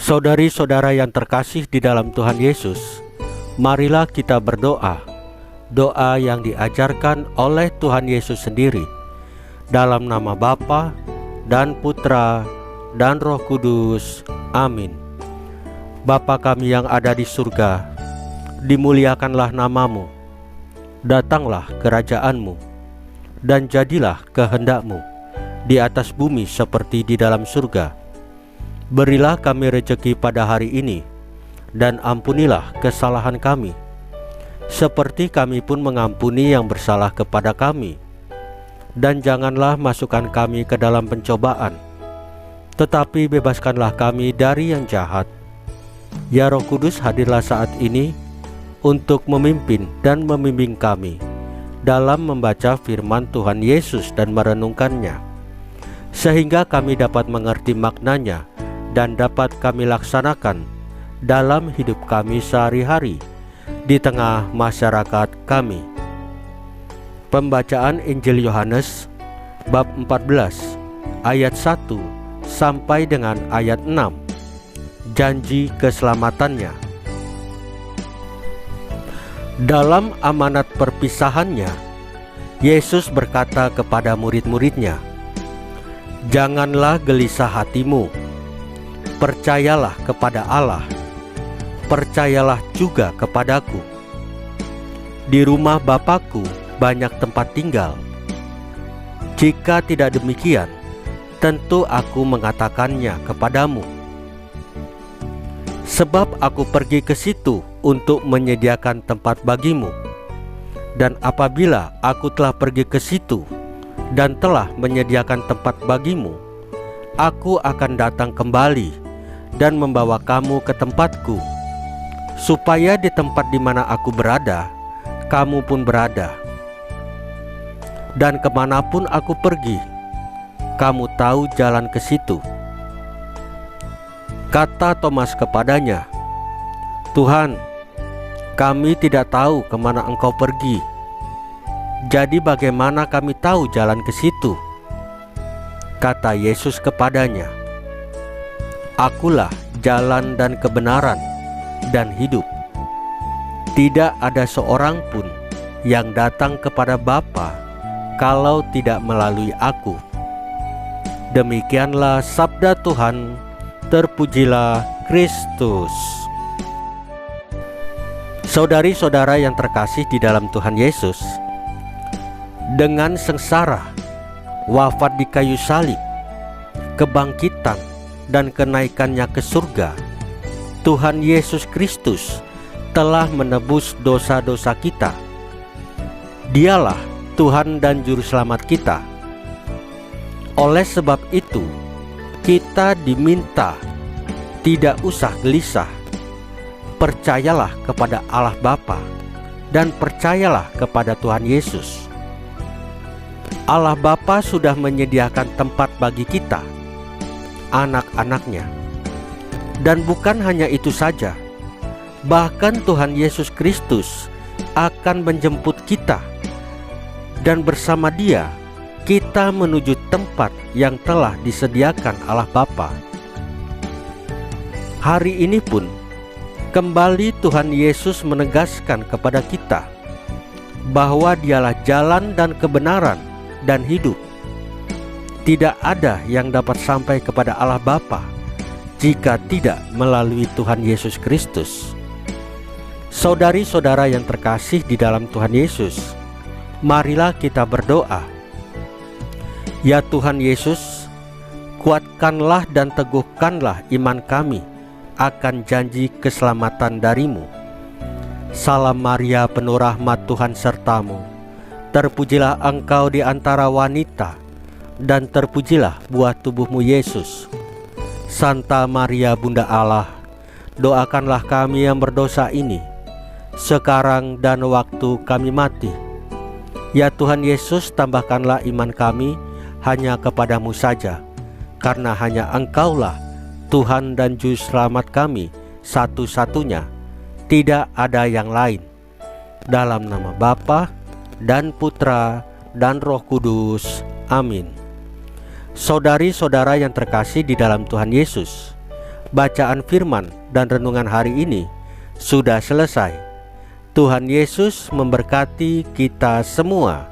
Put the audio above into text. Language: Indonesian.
Saudari-saudara yang terkasih di dalam Tuhan Yesus, marilah kita berdoa, doa yang diajarkan oleh Tuhan Yesus sendiri, dalam nama Bapa dan Putra dan Roh Kudus. Amin. Bapa kami yang ada di surga, dimuliakanlah namamu, datanglah kerajaanmu, dan jadilah kehendakmu di atas bumi seperti di dalam surga. Berilah kami rejeki pada hari ini, dan ampunilah kesalahan kami, seperti kami pun mengampuni yang bersalah kepada kami. Dan janganlah masukkan kami ke dalam pencobaan, tetapi bebaskanlah kami dari yang jahat. Ya Roh Kudus, hadirlah saat ini untuk memimpin dan membimbing kami dalam membaca firman Tuhan Yesus dan merenungkannya, sehingga kami dapat mengerti maknanya dan dapat kami laksanakan dalam hidup kami sehari-hari di tengah masyarakat kami. Pembacaan Injil Yohanes bab 14 ayat 1 sampai dengan ayat 6. Janji keselamatannya. Dalam amanat perpisahannya, Yesus berkata kepada murid-muridnya, "Janganlah gelisah hatimu. Percayalah kepada Allah, percayalah juga kepadaku. Di rumah Bapakku banyak tempat tinggal. Jika tidak demikian, tentu aku mengatakannya kepadamu. Sebab aku pergi ke situ untuk menyediakan tempat bagimu. Dan apabila aku telah pergi ke situ dan telah menyediakan tempat bagimu, aku akan datang kembali dan membawa kamu ke tempatku, supaya di tempat di mana aku berada, kamu pun berada. Dan kemanapun aku pergi, kamu tahu jalan ke situ." Kata Thomas kepadanya, "Tuhan, kami tidak tahu kemana Engkau pergi. Jadi bagaimana kami tahu jalan ke situ?" Kata Yesus kepadanya, "Akulah jalan dan kebenaran dan hidup. Tidak ada seorang pun yang datang kepada Bapa kalau tidak melalui aku." Demikianlah sabda Tuhan. Terpujilah Kristus. Saudari-saudara yang terkasih di dalam Tuhan Yesus, dengan sengsara, wafat di kayu salib, kebangkitan, dan kenaikannya ke surga, Tuhan Yesus Kristus telah menebus dosa-dosa kita. Dialah Tuhan dan Juru Selamat kita. Oleh sebab itu, kita diminta tidak usah gelisah. Percayalah kepada Allah Bapa dan percayalah kepada Tuhan Yesus. Allah Bapa sudah menyediakan tempat bagi kita, anak-anaknya. Dan bukan hanya itu saja, bahkan Tuhan Yesus Kristus akan menjemput kita, dan bersama Dia kita menuju tempat yang telah disediakan Allah Bapa. Hari ini pun kembali Tuhan Yesus menegaskan kepada kita bahwa Dialah jalan dan kebenaran dan hidup. Tidak ada yang dapat sampai kepada Allah Bapa jika tidak melalui Tuhan Yesus Kristus. Saudari-saudara yang terkasih di dalam Tuhan Yesus, marilah kita berdoa. Ya Tuhan Yesus, kuatkanlah dan teguhkanlah iman kami akan janji keselamatan dari-Mu. Salam Maria, penuh rahmat, Tuhan sertamu. Terpujilah Engkau di antara wanita, dan terpujilah buah tubuhmu Yesus. Santa Maria Bunda Allah, doakanlah kami yang berdosa ini, sekarang dan waktu kami mati. Ya Tuhan Yesus, tambahkanlah iman kami hanya kepadamu saja, karena hanya Engkaulah Tuhan dan Juru Selamat kami satu-satunya, tidak ada yang lain. Dalam nama Bapa dan Putra dan Roh Kudus. Amin. Saudari-saudara yang terkasih di dalam Tuhan Yesus, Bacaan firman dan renungan hari ini sudah selesai. Tuhan Yesus memberkati kita semua.